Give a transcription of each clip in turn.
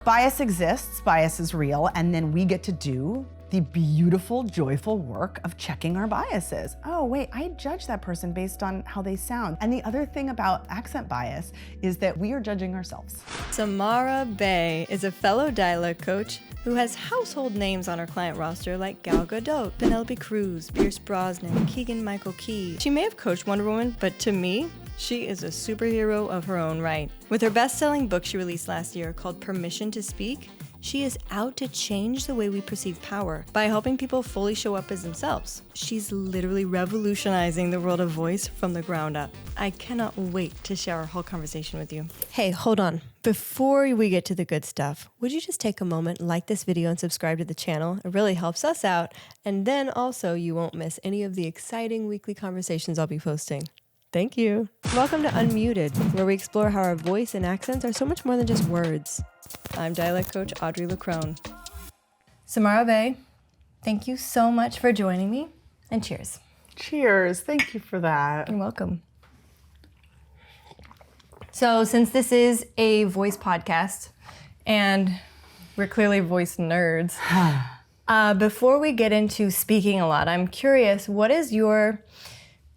Bias exists, bias is real, and then we get to do the beautiful, joyful work of checking our biases. Oh wait, I judge that person based on how they sound. And the other thing about accent bias is that we are judging ourselves. Samara Bay is a fellow dialect coach who has household names on her client roster like Gal Gadot, Penelope Cruz, Pierce Brosnan, Keegan-Michael Key. She may have coached Wonder Woman, but to me, she is a superhero of her own right. With her best-selling book she released last year called Permission to Speak, she is out to change the way we perceive power by helping people fully show up as themselves. She's literally revolutionizing the world of voice from the ground up. I cannot wait to share our whole conversation with you. Hey, hold on. Before we get to the good stuff, would you just take a moment, like this video, and subscribe to the channel? It really helps us out. And then also you won't miss any of the exciting weekly conversations I'll be posting. Thank you. Welcome to Unmuted, where we explore how our voice and accents are so much more than just words. I'm dialect coach Audrey LeCrone. Samara Bay, thank you so much for joining me, and cheers. Cheers, thank you for that. You're welcome. So since this is a voice podcast, and we're clearly voice nerds, before we get into speaking a lot, I'm curious, what is your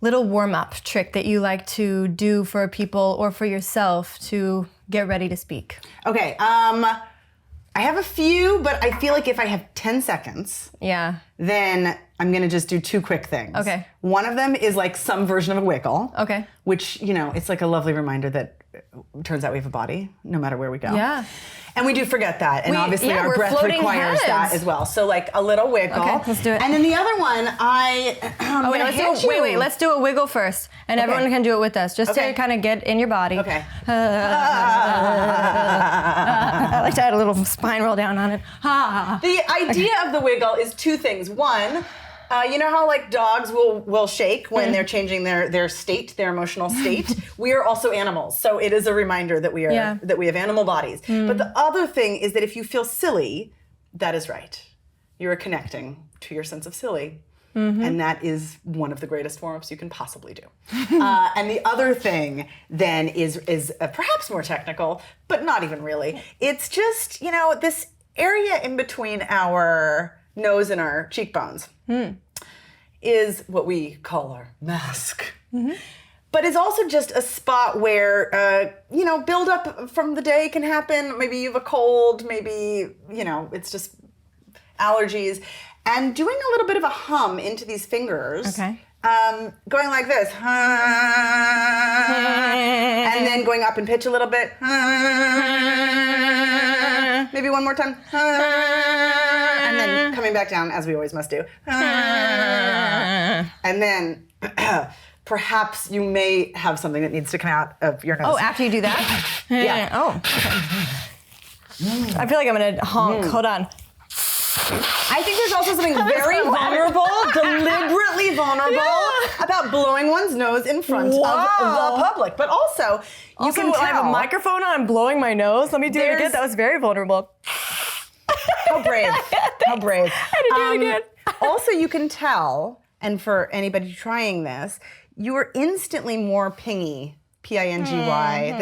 little warm-up trick that you like to do for people or for yourself to get ready to speak? Okay, I have a few, but I feel like if I have 10 seconds, then I'm gonna just do two quick things. Okay. One of them is like some version of a wiggle. Okay. Which, you know, it's like a lovely reminder that it turns out we have a body, no matter where we go. Yeah. And we do forget that, and obviously our we're breath floating requires heads. that as well. So like a little wiggle. Okay, let's do it. And then the other one, let's do a wiggle first, and everyone can do it with us, just to kind of get in your body. Okay. I like to add a little spine roll down on it. The idea of the wiggle is two things. One, you know how like dogs will shake when they're changing their state, their emotional state? We are also animals, so it is a reminder that we are that we have animal bodies. But the other thing is that if you feel silly, that is right. You are connecting to your sense of silly. And that is one of the greatest warm-ups you can possibly do. And the other thing then is perhaps more technical, but not even really. It's just, you know, this area in between our nose and our cheekbones is what we call our mask. But it's also just a spot where, you know, build up from the day can happen. Maybe you have a cold, maybe, you know, it's just allergies. And doing a little bit of a hum into these fingers. Okay. Going like this. And then going up in pitch a little bit. Maybe one more time. And then coming back down, as we always must do. And then perhaps you may have something that needs to come out of your nose. Oh, after you do that? Yeah. Oh. I feel like I'm gonna honk. Hold on. I think there's also something very vulnerable, deliberately vulnerable, about blowing one's nose in front of the public. But also, you can tell. I have a microphone on, I'm blowing my nose. Let me do it again. That was very vulnerable. How brave. How brave. I had to do it again. Also, you can tell, and for anybody trying this, you are instantly more pingy. P-I-N-G-Y,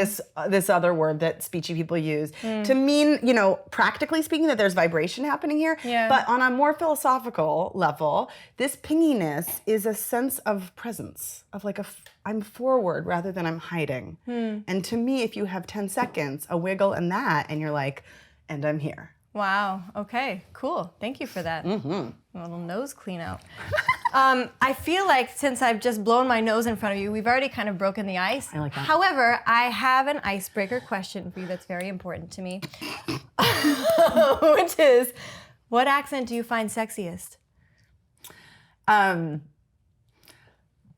this other word that speechy people use to mean, you know, practically speaking, that there's vibration happening here. Yeah. But on a more philosophical level, this pinginess is a sense of presence, of like I'm forward rather than I'm hiding. And to me, if you have 10 seconds, a wiggle and that, and you're like, and I'm here. Wow. Okay. Cool. Thank you for that. A little nose clean out. I feel like since I've just blown my nose in front of you, we've already kind of broken the ice. I like that. However, I have an icebreaker question for you that's very important to me, which is, what accent do you find sexiest?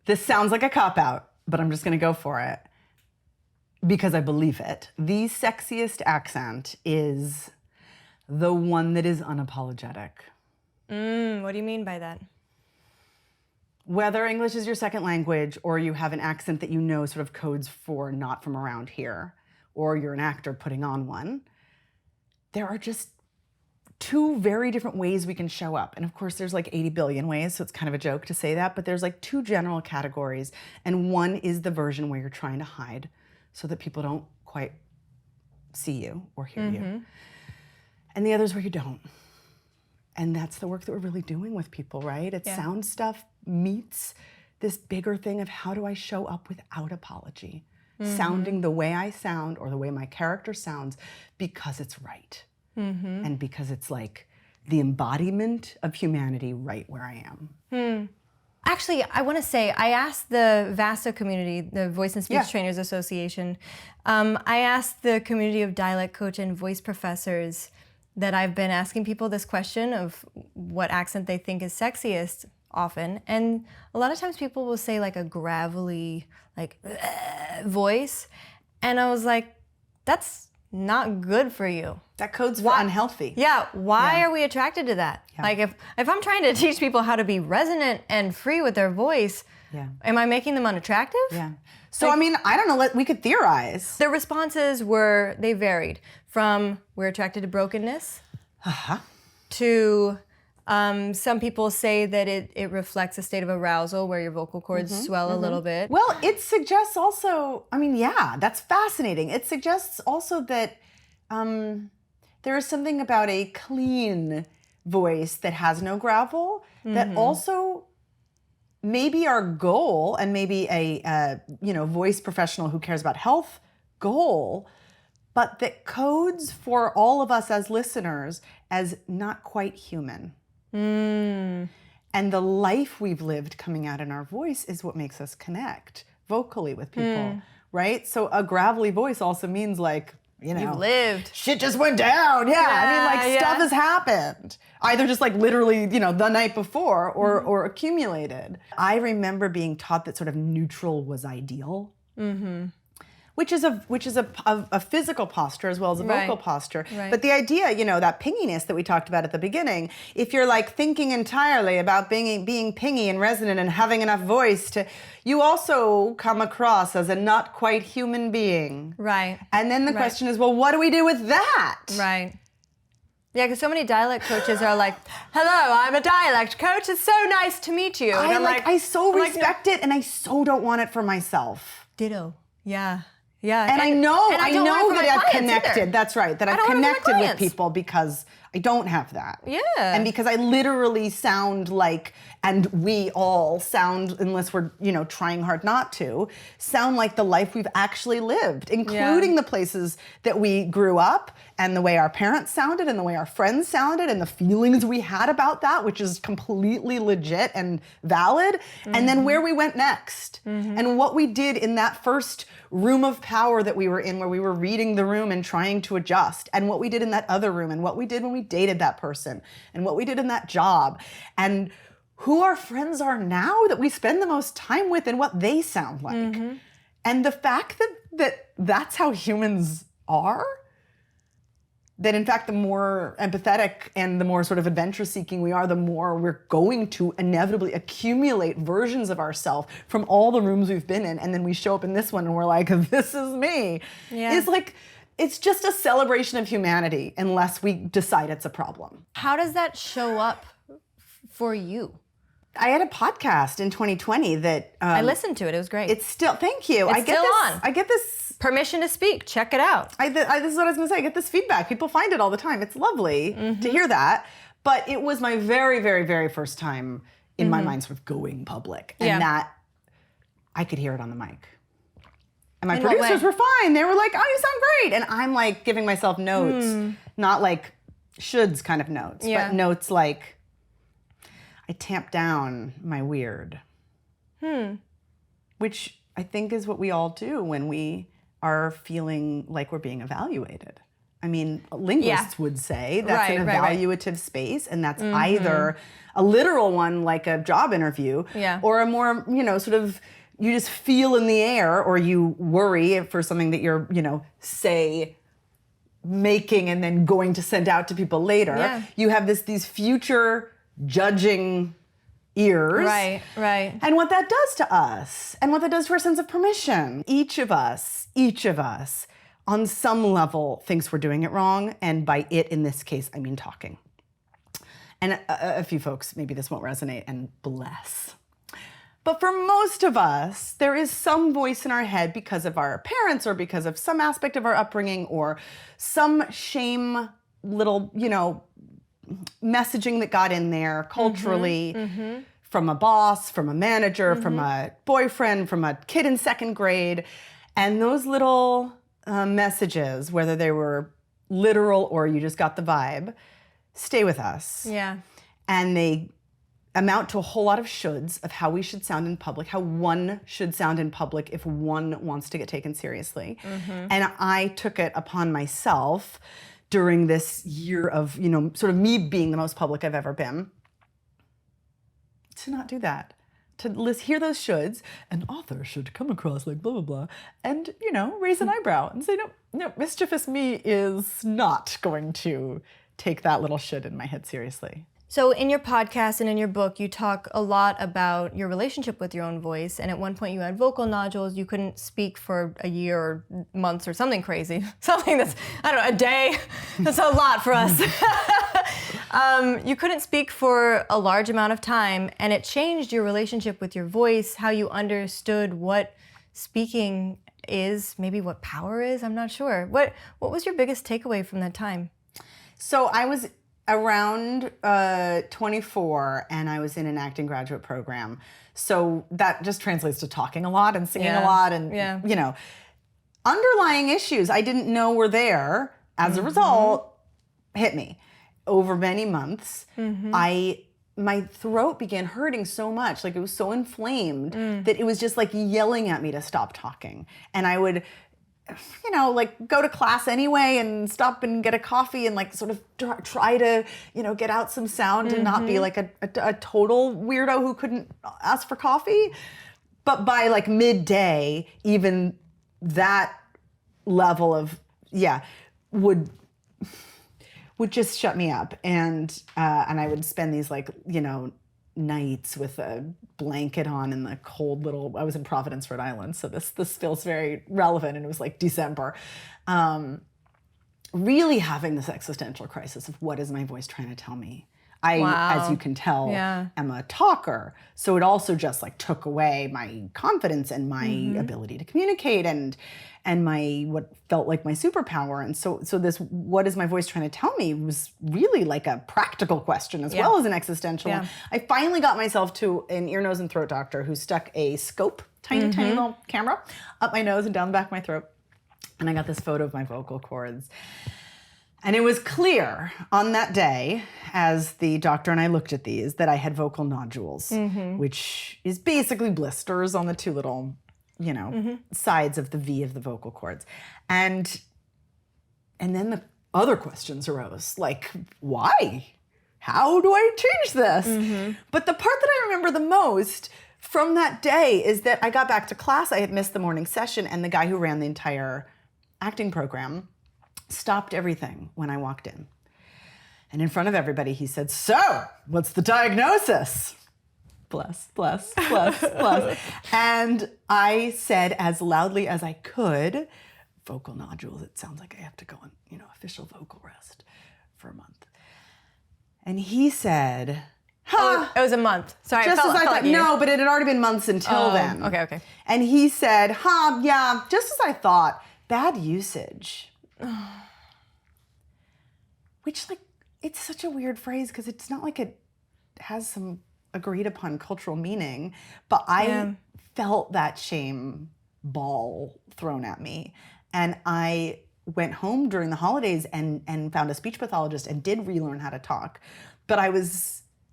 This sounds like a cop-out, but I'm just going to go for it because I believe it. The sexiest accent is the one that is unapologetic. What do you mean by that? Whether English is your second language or you have an accent that you know sort of codes for not from around here, or you're an actor putting on one, there are just two very different ways we can show up. And of course, there's like 80 billion ways, so it's kind of a joke to say that, but there's like two general categories. And one is the version where you're trying to hide so that people don't quite see you or hear you. and the others where you don't. And that's the work that we're really doing with people, right? It's sound stuff meets this bigger thing of how do I show up without apology? Sounding the way I sound or the way my character sounds because it's right. And because it's like the embodiment of humanity right where I am. Actually, I want to say, I asked the VASTA community, the Voice and Speech Trainers Association, I asked the community of dialect coach and voice professors that I've been asking people this question of what accent they think is sexiest often. And a lot of times people will say like a gravelly, like voice. And I was like, that's not good for you. That code's for unhealthy. Yeah, why are we attracted to that? Yeah. Like if I'm trying to teach people how to be resonant and free with their voice, am I making them unattractive? Yeah. So I mean, I don't know, we could theorize. The responses they varied from we're attracted to brokenness to some people say that it reflects a state of arousal where your vocal cords swell a little bit. Well, it suggests also, I mean, that's fascinating. It suggests also that there is something about a clean voice that has no gravel that also maybe our goal, and maybe a voice professional who cares about health goal, but that codes for all of us as listeners as not quite human. And the life we've lived coming out in our voice is what makes us connect vocally with people, right? So a gravelly voice also means like, you've lived. Shit just went down. Yeah. I mean, like stuff has happened. Either just like literally, the night before or accumulated. I remember being taught that sort of neutral was ideal. Which is a physical posture as well as a vocal posture. Right. But the idea, that pinginess that we talked about at the beginning, if you're like thinking entirely about being pingy and resonant and having enough voice you also come across as a not quite human being. Right. And then the question is, well, what do we do with that? Right. Yeah, because so many dialect coaches are like, hello, I'm a dialect coach. It's so nice to meet you. And I so respect it and I so don't want it for myself. Ditto. Yeah. Yeah. And I know that I've connected. Either. That's right. That I've connected with people because I don't have that. Yeah. And because I literally sound like, and we all sound, unless we're, trying hard not to, sound like the life we've actually lived, including the places that we grew up and the way our parents sounded and the way our friends sounded and the feelings we had about that, which is completely legit and valid. And then where we went next and what we did in that first room of power that we were in, where we were reading the room and trying to adjust, and what we did in that other room, and what we did when we dated that person, and what we did in that job, and who our friends are now that we spend the most time with and what they sound like. And the fact that that's how humans are, that in fact the more empathetic and the more sort of adventure-seeking we are, the more we're going to inevitably accumulate versions of ourselves from all the rooms we've been in, and then we show up in this one and we're like, this is me. It's like, it's just a celebration of humanity unless we decide it's a problem. How does that show up for you? I had a podcast in 2020 that... I listened to it. It was great. It's still... Thank you. It's still on. I get this... Permission to speak. Check it out. This is what I was going to say. I get this feedback. People find it all the time. It's lovely to hear that. But it was my very, very, very first time in my mind sort of going public. And that I could hear it on the mic. And my producers were fine. They were like, oh, you sound great. And I'm like giving myself notes, not like shoulds kind of notes, but notes like, I tamp down my weird. Which I think is what we all do when we are feeling like we're being evaluated. I mean, linguists would say that's an evaluative space, and that's either a literal one like a job interview, or a more, sort of, you just feel in the air, or you worry for something that you're, say, making and then going to send out to people later. You have these future judging ears. Right. And what that does to us, and what that does to our sense of permission. Each of us, on some level thinks we're doing it wrong, and by it, in this case, I mean talking. And a few folks, maybe this won't resonate, and bless. But for most of us, there is some voice in our head because of our parents, or because of some aspect of our upbringing, or some shame little, messaging that got in there culturally from a boss, from a manager, from a boyfriend, from a kid in second grade. And those little messages, whether they were literal or you just got the vibe, stay with us. Yeah. And they amount to a whole lot of shoulds of how we should sound in public, how one should sound in public if one wants to get taken seriously. And I took it upon myself during this year of, sort of me being the most public I've ever been, to not do that. To hear those shoulds, an author should come across like blah, blah, blah, and, raise an eyebrow and say, no, mischievous me is not going to take that little should in my head seriously. So in your podcast and in your book, you talk a lot about your relationship with your own voice. And at one point you had vocal nodules. You couldn't speak for a year or months or something crazy. Something that's, a day. That's a lot for us. You couldn't speak for a large amount of time. And it changed your relationship with your voice, how you understood what speaking is, maybe what power is. I'm not sure. What was your biggest takeaway from that time? So I was around 24, and I was in an acting graduate program. So that just translates to talking a lot and singing a lot and, underlying issues I didn't know were there, as a result, hit me. Over many months, my throat began hurting so much, like it was so inflamed that it was just like yelling at me to stop talking. And I would go to class anyway and stop and get a coffee and sort of try to, get out some sound and not be like a total weirdo who couldn't ask for coffee. But by midday, even that level of, would just shut me up. And I would spend these nights with a blanket on in the cold little, I was in Providence, Rhode Island, so this feels very relevant, and it was December. Really having this existential crisis of what is my voice trying to tell me? As you can tell, am a talker, so it also just took away my confidence and my ability to communicate and my what felt like my superpower. And so this what is my voice trying to tell me was really a practical question as well as an existential one. I finally got myself to an ear, nose, and throat doctor who stuck a scope, tiny little camera, up my nose and down the back of my throat. And I got this photo of my vocal cords. And it was clear on that day, as the doctor and I looked at these, that I had vocal nodules, which is basically blisters on the two little, sides of the V of the vocal cords. And then the other questions arose, why? How do I change this? But the part that I remember the most from that day is that I got back to class. I had missed the morning session, and the guy who ran the entire acting program stopped everything when I walked in. And in front of everybody, he said, "So, what's the diagnosis?" Bless, bless, bless, bless. And I said as loudly as I could, "Vocal nodules, it sounds like I have to go on, official vocal rest for a month." And he said, It was a month. Sorry, just as I thought. No, but it had already been months until then. Okay. And he said, yeah, just as I thought, bad usage. Which, it's such a weird phrase because it's not like it has some agreed upon cultural meaning, but I felt that shame ball thrown at me. And I went home during the holidays and found a speech pathologist and did relearn how to talk. But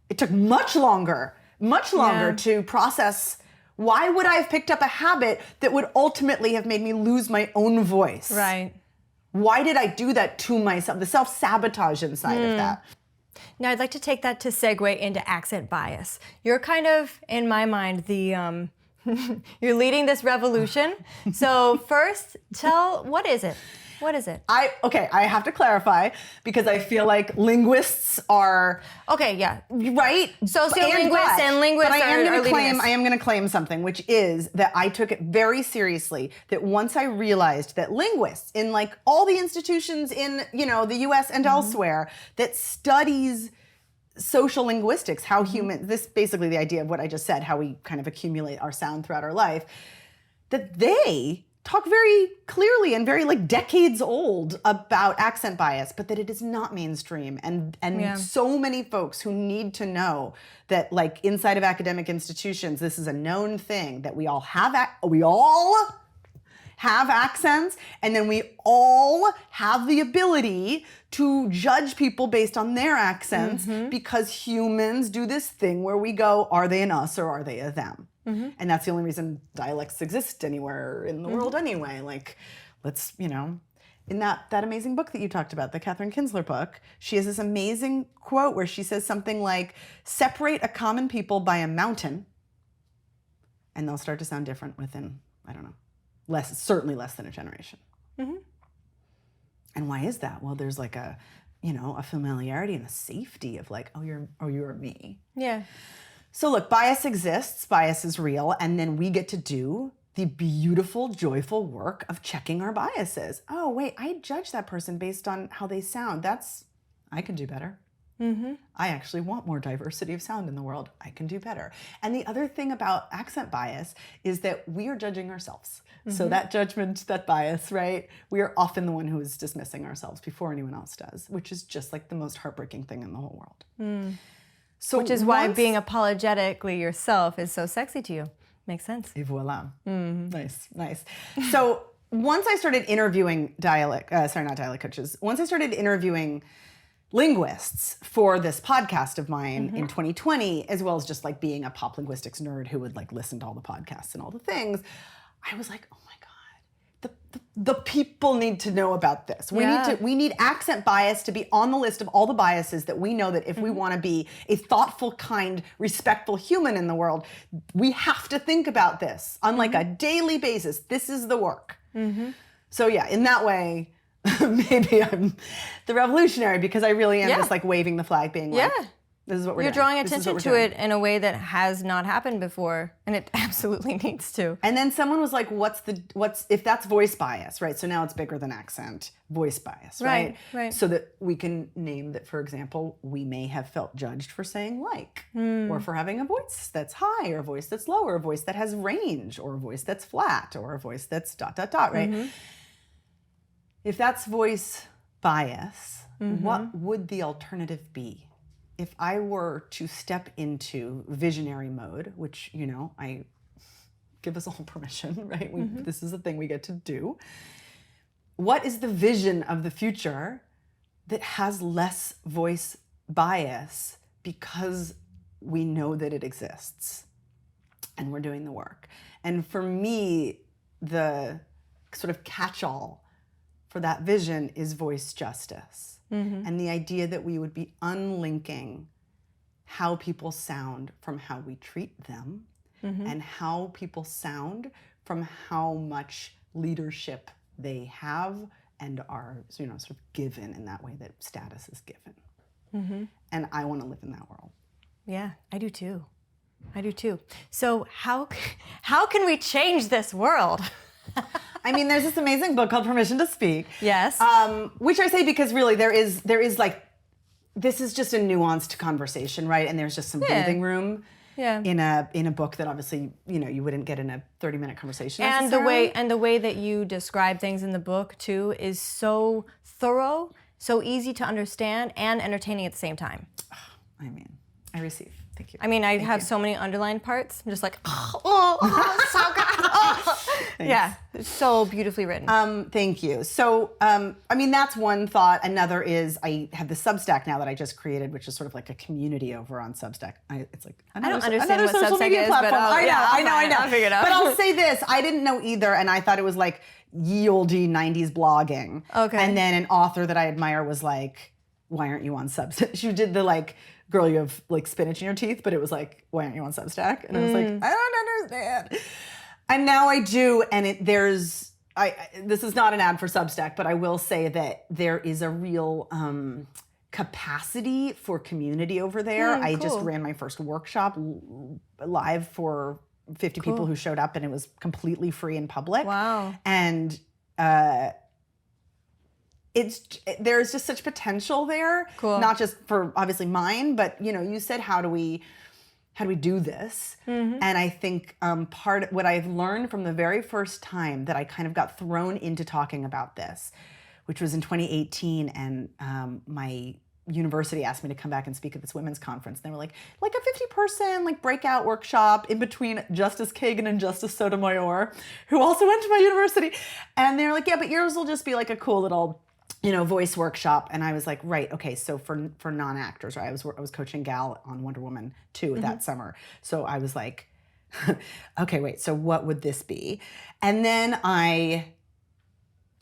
it took much longer to process. Why would I have picked up a habit that would ultimately have made me lose my own voice? Right. Why did I do that to myself? The self-sabotage inside of that. Now, I'd like to take that to segue into accent bias. You're kind of, in my mind, the you're leading this revolution. So first, what is it? What is it? I have to clarify because I feel like linguists are right. Sociolinguists and linguists but I am going to claim something, which is that I took it very seriously. That once I realized that linguists in all the institutions in the U.S. and elsewhere that studies social linguistics, how this basically the idea of what I just said, how we kind of accumulate our sound throughout our life, that they talk very clearly and very like decades old about accent bias, but that it is not mainstream. And so many folks who need to know that like inside of academic institutions, this is a known thing that we all have accents, and then we all have the ability to judge people based on their accents because humans do this thing where we go, are they an us or are they a them? And that's the only reason dialects exist anywhere in the world anyway. Like, let's, in that amazing book that you talked about, the Catherine Kinsler book, she has this amazing quote where she says something like, separate a common people by a mountain, and they'll start to sound different within, I don't know, certainly less than a generation. And why is that? Well, there's like a familiarity and a safety of like, you're me. Yeah. So look, bias exists, bias is real, and then we get to do the beautiful, joyful work of checking our biases. Oh, wait, I judge that person based on how they sound. I can do better. I actually want more diversity of sound in the world. I can do better. And the other thing about accent bias is that we are judging ourselves. So that judgment, that bias, right? We are often the one who is dismissing ourselves before anyone else does, which is just like the most heartbreaking thing in the whole world. So which is why being apologetically yourself is so sexy to you. Makes sense. Et voila. Nice. So once I started interviewing coaches, once I started interviewing linguists for this podcast of mine in 2020, as well as just like being a pop linguistics nerd who would like listen to all the podcasts and all the things, I was like, oh my God, the people need to know about this. We need accent bias to be on the list of all the biases that we know that if we want to be a thoughtful, kind, respectful human in the world, we have to think about this on like a daily basis. This is the work. So yeah, in that way, maybe I'm the revolutionary because I really am just like waving the flag being like, this is what we're doing. You're drawing attention to it in a way that has not happened before, and it absolutely needs to. And then someone was like, what's if that's voice bias, right? So now it's bigger than accent, voice bias, right? Right. So that we can name that, for example, we may have felt judged for saying like, or for having a voice that's high, or a voice that's low, or a voice that has range, or a voice that's flat, or a voice that's ... right? If that's voice bias, what would the alternative be? If I were to step into visionary mode, which, I give us all permission, right? This is a thing we get to do. What is the vision of the future that has less voice bias because we know that it exists and we're doing the work? And for me, the sort of catch-all for that vision is voice justice. And the idea that we would be unlinking how people sound from how we treat them, and how people sound from how much leadership they have and are, sort of given in that way that status is given. And I want to live in that world. Yeah, I do too. So how can we change this world? I mean, there's this amazing book called Permission to Speak. Yes. Which I say because really there is like, this is just a nuanced conversation, right? And there's just some breathing room in a book that obviously, you wouldn't get in a 30-minute conversation necessarily. And the way that you describe things in the book too is so thorough, so easy to understand, and entertaining at the same time. I mean, I receive. Thank you. I mean, I have so many underlined parts. I'm just like, oh, so good. Yeah, it's so beautifully written. Thank you. So, I mean, that's one thought. Another is I have the Substack now that I just created, which is sort of like a community over on Substack. It's like I don't understand what social Substack media is, platform. but I know. I'll figure it out. But I'll say this: I didn't know either, and I thought it was like ye olde 90s blogging. Okay. And then an author that I admire was like, "Why aren't you on Substack?" She did the like, "Girl, you have like spinach in your teeth," but it was like, "Why aren't you on Substack?" And I was like, I don't understand. And now I do, and this is not an ad for Substack, but I will say that there is a real capacity for community over there. I just ran my first workshop live for 50 people who showed up, and it was completely free in public. Wow. And there's just such potential there. Cool. Not just for obviously mine, but you said how do we how do we do this? And I think what I've learned from the very first time that I kind of got thrown into talking about this, which was in 2018, and my university asked me to come back and speak at this women's conference. And they were like a 50-person breakout workshop in between Justice Kagan and Justice Sotomayor, who also went to my university. And they were like, yeah, but yours will just be like a cool little, voice workshop. And I was like, right, okay, so for non-actors, right? I was coaching Gal on Wonder Woman 2 that summer. So I was like, okay, wait, so what would this be? And then I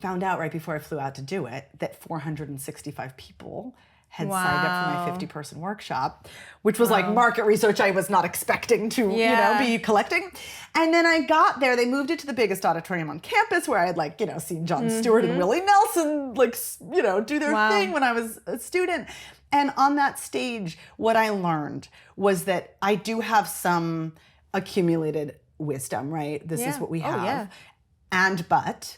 found out right before I flew out to do it that 465 people had signed up for my 50-person workshop, which was like market research I was not expecting to, be collecting. And then I got there, they moved it to the biggest auditorium on campus where I had seen Jon Stewart and Willie Nelson, do their thing when I was a student. And on that stage, what I learned was that I do have some accumulated wisdom, right? This is what we have. But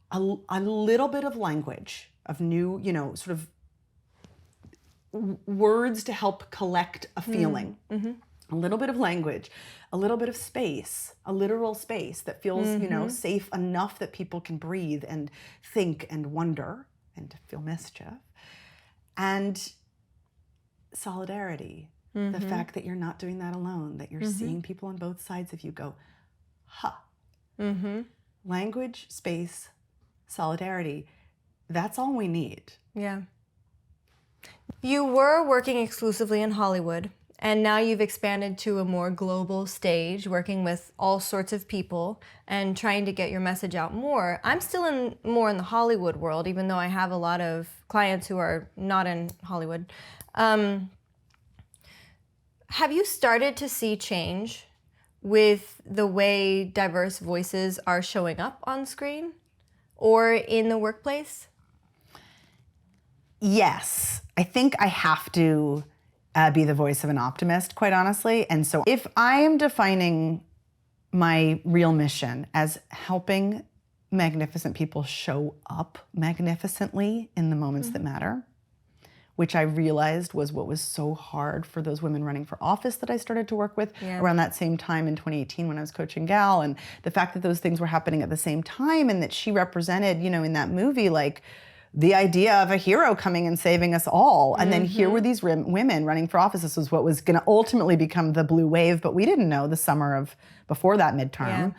a little bit of language, of new, sort of words to help collect a feeling, a little bit of language, a little bit of space, a literal space that feels, safe enough that people can breathe and think and wonder and feel mischief. And solidarity, the fact that you're not doing that alone, that you're seeing people on both sides of you go, language, space, solidarity, that's all we need. Yeah. You were working exclusively in Hollywood, and now you've expanded to a more global stage, working with all sorts of people and trying to get your message out more. I'm still more in the Hollywood world, even though I have a lot of clients who are not in Hollywood. Have you started to see change with the way diverse voices are showing up on screen or in the workplace? Yes. I think I have to be the voice of an optimist, quite honestly. And so if I am defining my real mission as helping magnificent people show up magnificently in the moments that matter, which I realized was what was so hard for those women running for office that I started to work with around that same time in 2018 when I was coaching Gal, and the fact that those things were happening at the same time, and that she represented, in that movie, the idea of a hero coming and saving us all. And then here were these women running for office. This was what was going to ultimately become the blue wave, but we didn't know the summer of before that midterm. Yeah.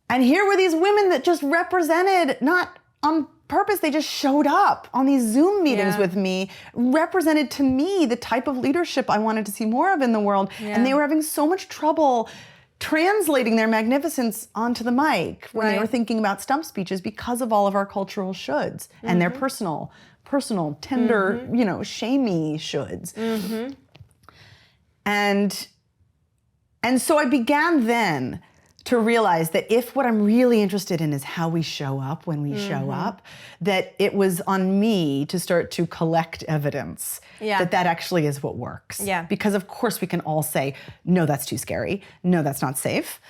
And here were these women that just represented, not on purpose, they just showed up on these Zoom meetings with me, represented to me the type of leadership I wanted to see more of in the world. Yeah. And they were having so much trouble translating their magnificence onto the mic when they were thinking about stump speeches because of all of our cultural shoulds and their personal, tender, shamey shoulds. And so I began then to realize that if what I'm really interested in is how we show up when we show up, that it was on me to start to collect evidence that actually is what works. Yeah. Because of course we can all say, no, that's too scary. No, that's not safe.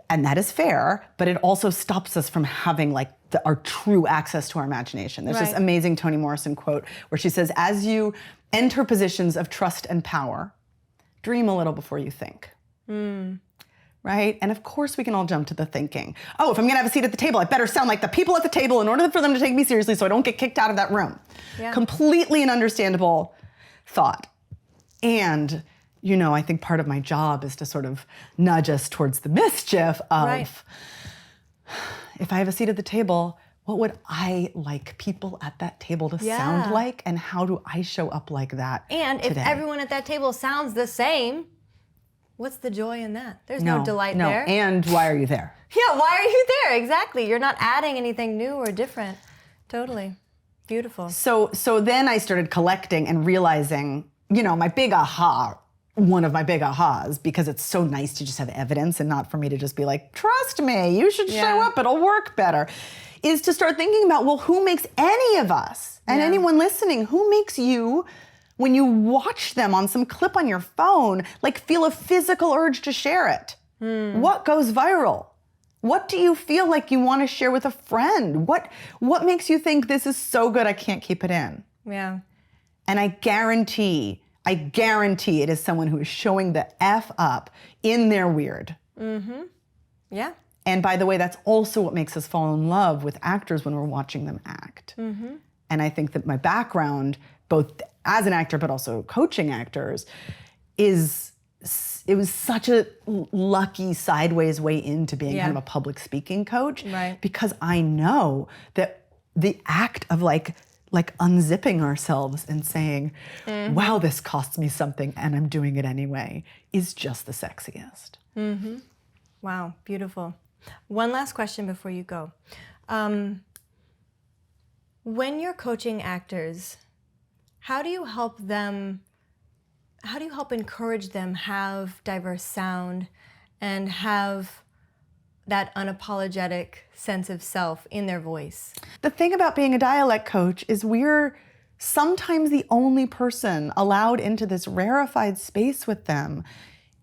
And that is fair, but it also stops us from having our true access to our imagination. There's this amazing Toni Morrison quote where she says, as you enter positions of trust and power, dream a little before you think. Right? And of course we can all jump to the thinking, if I'm gonna have a seat at the table, I better sound like the people at the table in order for them to take me seriously so I don't get kicked out of that room. Yeah. Completely an understandable thought. And, I think part of my job is to sort of nudge us towards the mischief of, if I have a seat at the table, what would I like people at that table to sound like? And how do I show up like that And today? If everyone at that table sounds the same, what's the joy in that? There's no delight there. And why are you there? Yeah, why are you there? Exactly. You're not adding anything new or different. Totally. Beautiful. So then I started collecting and realizing, my big aha, one of my big ahas, because it's so nice to just have evidence and not for me to just be like, trust me, you should show up, it'll work better, is to start thinking about, well, who makes any of us, and anyone listening, who makes you, when you watch them on some clip on your phone, feel a physical urge to share it? What goes viral? What do you feel like you want to share with a friend? What makes you think this is so good I can't keep it in? Yeah. And I guarantee I guarantee it is someone who is showing the F up in their weird. Yeah. And by the way, that's also what makes us fall in love with actors when we're watching them act. And I think that my background, both as an actor but also coaching actors, it was such a lucky sideways way into being kind of a public speaking coach. Right. Because I know that the act of like unzipping ourselves and saying, wow, this costs me something and I'm doing it anyway, is just the sexiest. Wow, beautiful. One last question before you go. When you're coaching actors, how do you help encourage them have diverse sound and have that unapologetic sense of self in their voice? The thing about being a dialect coach is we're sometimes the only person allowed into this rarefied space with them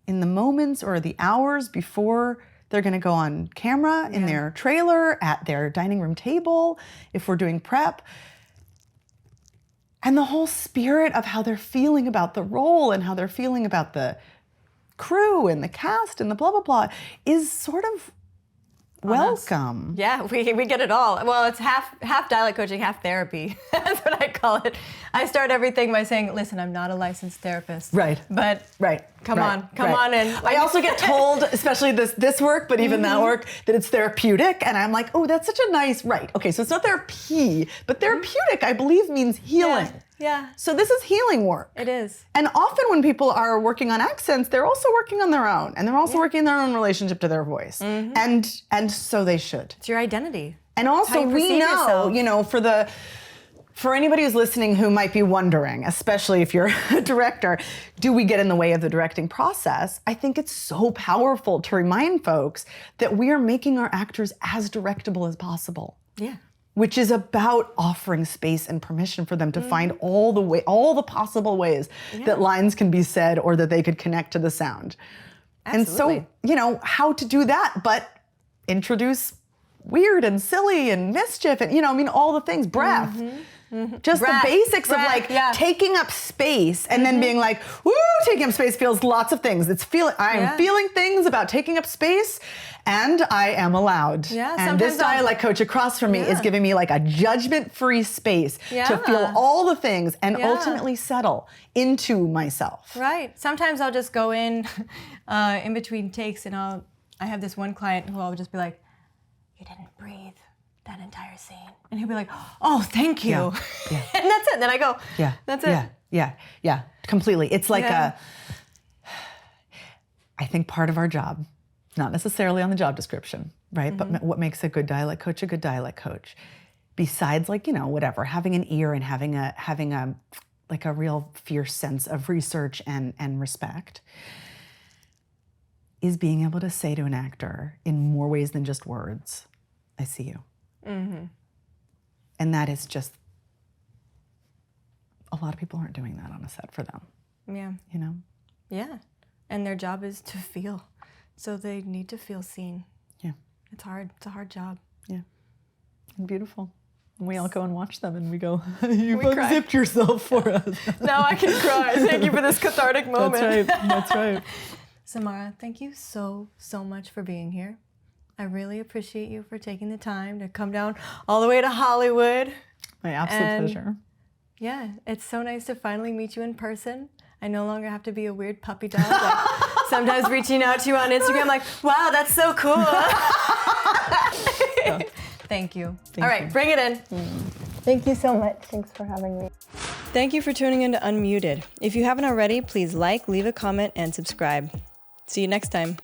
in the moments or the hours before they're going to go on camera, in their trailer, at their dining room table, if we're doing prep. And the whole spirit of how they're feeling about the role and how they're feeling about the crew and the cast and the blah, blah, blah is sort of welcome. Yeah, we get it all. Well, it's half dialect coaching, half therapy. That's what I call it. I start everything by saying, listen, I'm not a licensed therapist. Right. But come on in. I also get told, especially this work, but even that work, that it's therapeutic. And I'm like, oh, that's such a nice, right. Okay, so it's not therapy, but therapeutic, I believe, means healing. Yeah. So this is healing work. It is. And often when people are working on accents, they're also working on their own. And they're also working in their own relationship to their voice. And so they should. It's your identity. And also we know, for anybody who's listening who might be wondering, especially if you're a director, do we get in the way of the directing process? I think it's so powerful to remind folks that we are making our actors as directable as possible. Yeah. Which is about offering space and permission for them to find all the possible ways that lines can be said or that they could connect to the sound. Absolutely. And so, how to do that but introduce weird and silly and mischief and, all the things, breath. Just the basics of taking up space and then being like, woo, taking up space feels lots of things. I am feeling things about taking up space and I am allowed. Yeah, and this dialect coach across from me is giving me like a judgment-free space to feel all the things and ultimately settle into myself. Right. Sometimes I'll just go in between takes and I have this one client who I'll just be like, you didn't breathe that entire scene. And he'll be like, oh, thank you. Yeah. And that's it. Then I go, that's it. Yeah, completely. It's like I think part of our job, not necessarily on the job description, right? But what makes a good dialect coach, besides whatever, having an ear and having a real fierce sense of research and respect, is being able to say to an actor in more ways than just words, I see you. And that is just, a lot of people aren't doing that on a set for them. Yeah. Yeah. And their job is to feel. So they need to feel seen. Yeah. It's hard. It's a hard job. Yeah. And beautiful. And we all go and watch them and we go, you've unzipped yourself for us. Now I can cry. Thank you for this cathartic moment. That's right. Samara, thank you so much for being here. I really appreciate you for taking the time to come down all the way to Hollywood. My absolute pleasure. Yeah, it's so nice to finally meet you in person. I no longer have to be a weird puppy dog. Like, sometimes reaching out to you on Instagram, like, wow, that's so cool. Thank you. All right, bring it in. Thank you so much. Thanks for having me. Thank you for tuning in to Unmuted. If you haven't already, please leave a comment, and subscribe. See you next time.